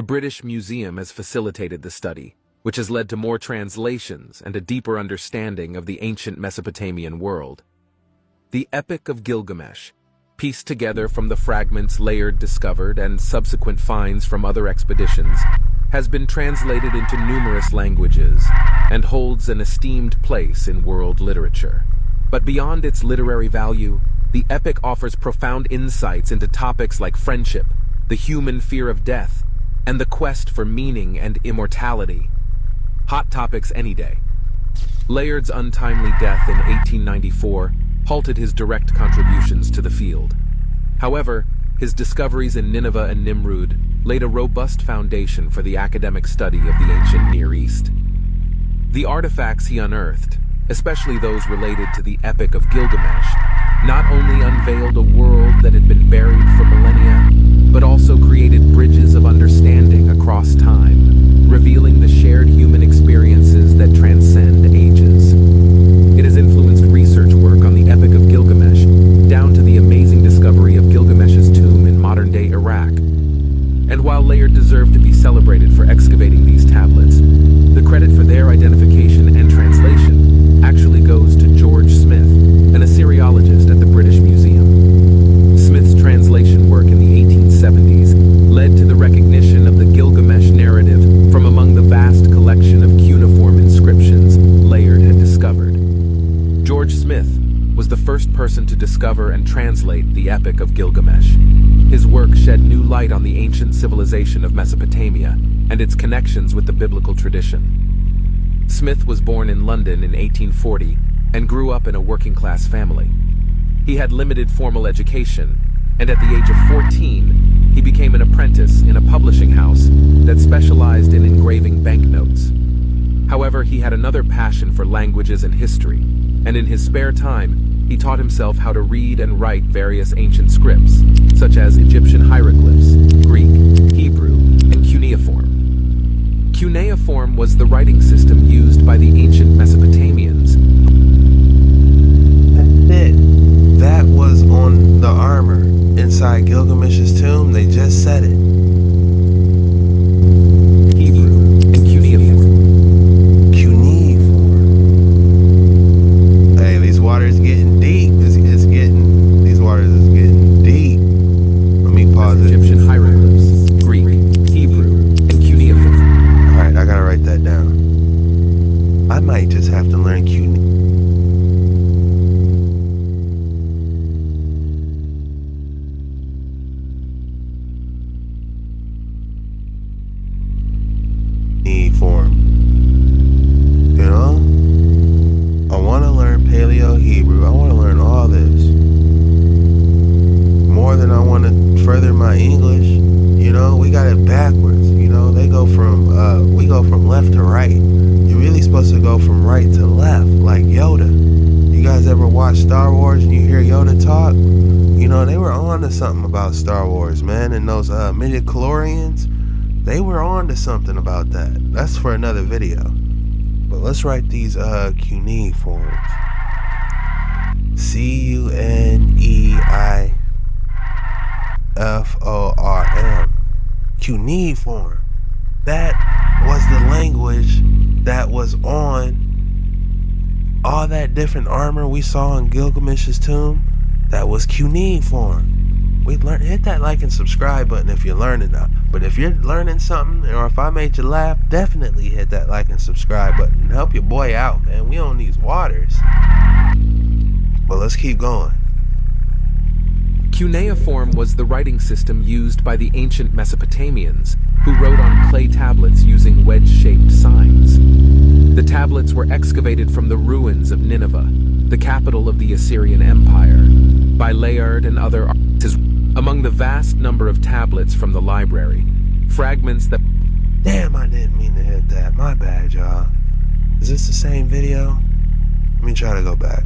British Museum has facilitated the study, which has led to more translations and a deeper understanding of the ancient Mesopotamian world. The Epic of Gilgamesh, pieced together from the fragments Layard discovered and subsequent finds from other expeditions, has been translated into numerous languages and holds an esteemed place in world literature. But beyond its literary value, the epic offers profound insights into topics like friendship, the human fear of death, and the quest for meaning and immortality. Hot topics any day. Layard's untimely death in 1894 halted his direct contributions to the field. However, his discoveries in Nineveh and Nimrud laid a robust foundation for the academic study of the ancient Near East. The artifacts he unearthed, especially those related to the Epic of Gilgamesh, not only unveiled a world that had been buried for millennia, but also created bridges of understanding across time, revealing the shared human experiences that transcend ages. It has influenced research work on the Epic of Gilgamesh, down to the amazing discovery of Gilgamesh's tomb in modern-day Iraq. And while Layard deserved to be celebrated for excavating these tablets, the credit for their identification and translation actually goes to George Smith, an Assyriologist at the British Museum. Smith's translation work in the 1870s led to the recognition of the Gilgamesh narrative from among the vast collection of cuneiform inscriptions Layard had discovered. George Smith was the first person to discover and translate the Epic of Gilgamesh. His work shed new light on the ancient civilization of Mesopotamia and its connections with the biblical tradition. Smith was born in London in 1840 and grew up in a working-class family. He had limited formal education, and at the age of 14, he became an apprentice in a publishing house that specialized in engraving banknotes. However, he had another passion for languages and history, and in his spare time, he taught himself how to read and write various ancient scripts, such as Egyptian hieroglyphs, Greek, Hebrew, and cuneiform. Cuneiform was the writing system used by the ancient Mesopotamians. That was on the armor inside Gilgamesh's tomb. They just said it. Hebrew and cuneiform. Cuneiform. Hey, these waters getting deep. These waters is getting deep. Let me pause it. Egyptian hieroglyphs, Greek, Hebrew, and cuneiform. Alright, I gotta write that down. I might just have to learn cuneiform. You know, I want to learn Paleo Hebrew. I want to learn all this more than I want to further my English. You know, we got it backwards. You know, we go from left to right. You're really supposed to go from right to left, like Yoda. You guys ever watch Star Wars and you hear Yoda talk? You know, they were on to something about Star Wars, man. And those midichlorians, they were on to something about that. That's for another video. But let's write these cuneiforms. Cuneiform. Cuneiform. That was the language that was on all that different armor we saw in Gilgamesh's tomb. That was cuneiform. Hit that like and subscribe button if you're learning now. But if you're learning something, or if I made you laugh, definitely hit that like and subscribe button and help your boy out, man. We on these waters. But let's keep going. Cuneiform was the writing system used by the ancient Mesopotamians, who wrote on clay tablets using wedge-shaped signs. The tablets were excavated from the ruins of Nineveh, the capital of the Assyrian Empire, by Layard and other artists. Among the vast number of tablets from the library, fragments that... Damn, I didn't mean to hit that. My bad, y'all. Is this the same video? Let me try to go back.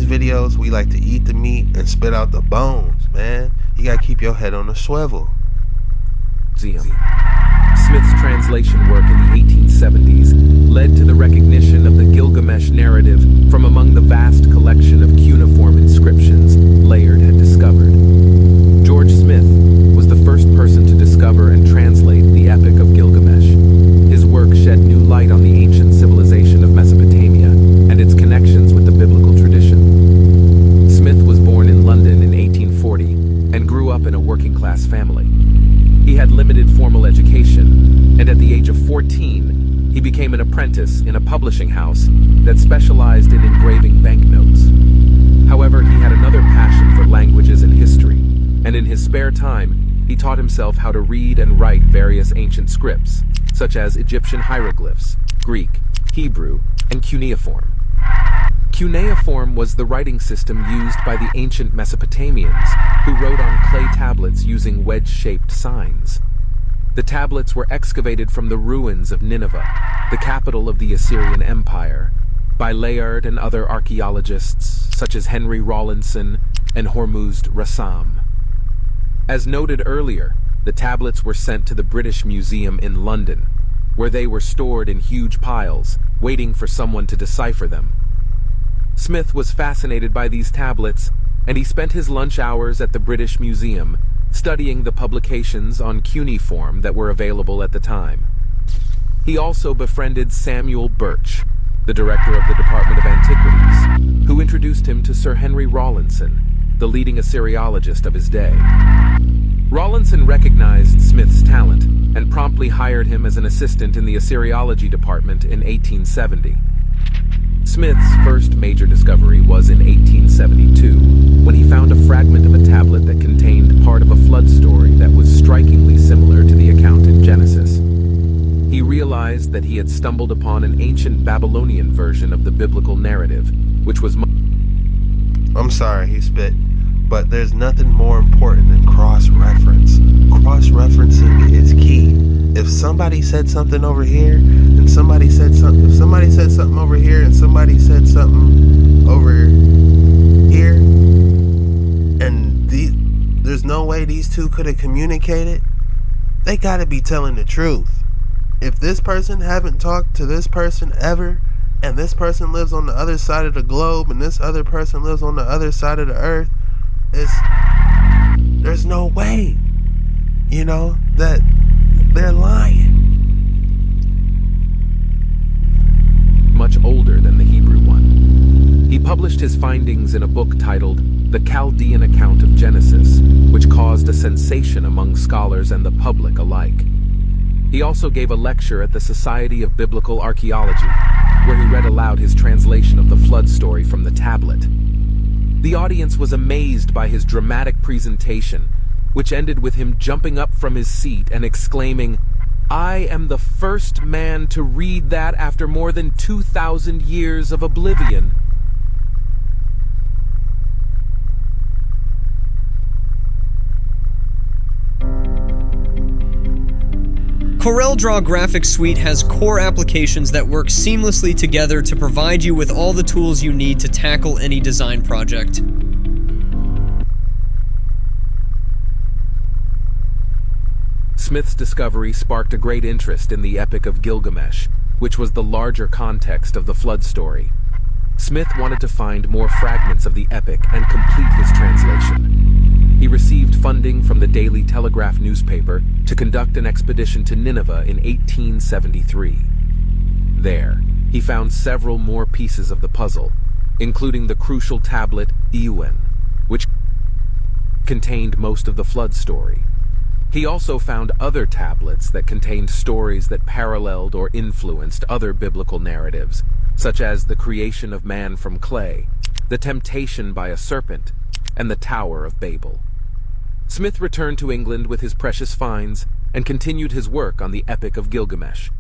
videos, we like to eat the meat and spit out the bones, man. You gotta keep your head on a swivel. Museum. Smith's translation work in the 1870s led to the recognition of the Gilgamesh narrative from among the vast collection of cuneiform inscriptions Layard had discovered. George Smith was the first person to discover and translate the Epic of Gilgamesh. His work shed new light on the ancient civilization of Mesopotamia and its connections with the biblical tradition. Smith was born in London in 1840 and grew up in a working-class family. He had limited formal education, and at the age of 14, he became an apprentice in a publishing house that specialized in engraving banknotes. However, he had another passion for languages and history, and in his spare time, he taught himself how to read and write various ancient scripts, such as Egyptian hieroglyphs, Greek, Hebrew, and cuneiform. Cuneiform was the writing system used by the ancient Mesopotamians, who wrote on clay tablets using wedge-shaped signs. The tablets were excavated from the ruins of Nineveh, the capital of the Assyrian Empire, by Layard and other archaeologists such as Henry Rawlinson and Hormuzd Rassam. As noted earlier, the tablets were sent to the British Museum in London, where they were stored in huge piles, waiting for someone to decipher them. Smith was fascinated by these tablets, and he spent his lunch hours at the British Museum studying the publications on cuneiform that were available at the time. He also befriended Samuel Birch, the director of the Department of Antiquities, who introduced him to Sir Henry Rawlinson, the leading Assyriologist of his day. Rawlinson recognized Smith's talent and promptly hired him as an assistant in the Assyriology department in 1870. Smith's first major discovery was in 1872, when he found a fragment of a tablet that contained part of a flood story that was strikingly similar to the account in Genesis. He realized that he had stumbled upon an ancient Babylonian version of the biblical narrative, which was... I'm sorry, he spit, but there's nothing more important than cross-reference. Cross-referencing is key. If somebody said something over here, and somebody said something, if somebody said something over here, and somebody said something over here, and there's no way these two could have communicated, they gotta be telling the truth. If this person haven't talked to this person ever, and this person lives on the other side of the globe, and this other person lives on the other side of the earth, there's no way, that they're lying. Much older than the Hebrew one. He published his findings in a book titled The Chaldean Account of Genesis, which caused a sensation among scholars and the public alike. He also gave a lecture at the Society of Biblical Archaeology, where he read aloud his translation of the flood story from the tablet. The audience was amazed by his dramatic presentation, which ended with him jumping up from his seat and exclaiming, "I am the first man to read that after more than 2,000 years of oblivion." CorelDRAW Graphics Suite has core applications that work seamlessly together to provide you with all the tools you need to tackle any design project. Smith's discovery sparked a great interest in the Epic of Gilgamesh, which was the larger context of the flood story. Smith wanted to find more fragments of the epic and complete his translation. He received funding from the Daily Telegraph newspaper to conduct an expedition to Nineveh in 1873. There, he found several more pieces of the puzzle, including the crucial tablet Ewen, which contained most of the flood story. He also found other tablets that contained stories that paralleled or influenced other biblical narratives, such as the creation of man from clay, the temptation by a serpent, and the Tower of Babel. Smith returned to England with his precious finds and continued his work on the Epic of Gilgamesh.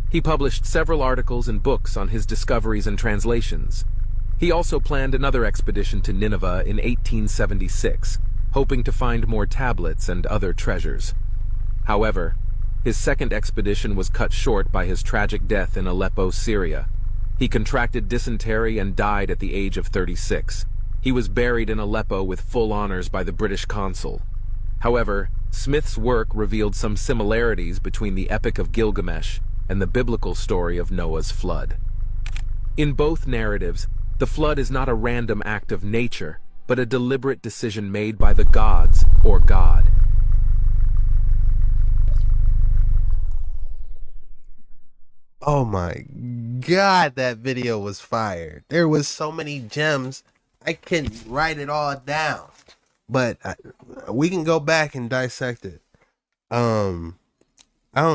He published several articles and books on his discoveries and translations. He also planned another expedition to Nineveh in 1876, hoping to find more tablets and other treasures. However, his second expedition was cut short by his tragic death in Aleppo, Syria. He contracted dysentery and died at the age of 36. He was buried in Aleppo with full honors by the British consul. However, Smith's work revealed some similarities between the Epic of Gilgamesh and the biblical story of Noah's flood. In both narratives, the flood is not a random act of nature, but a deliberate decision made by the gods or God. Oh my God, that video was fire. There was so many gems. I couldn't write it all down, but we can go back and dissect it.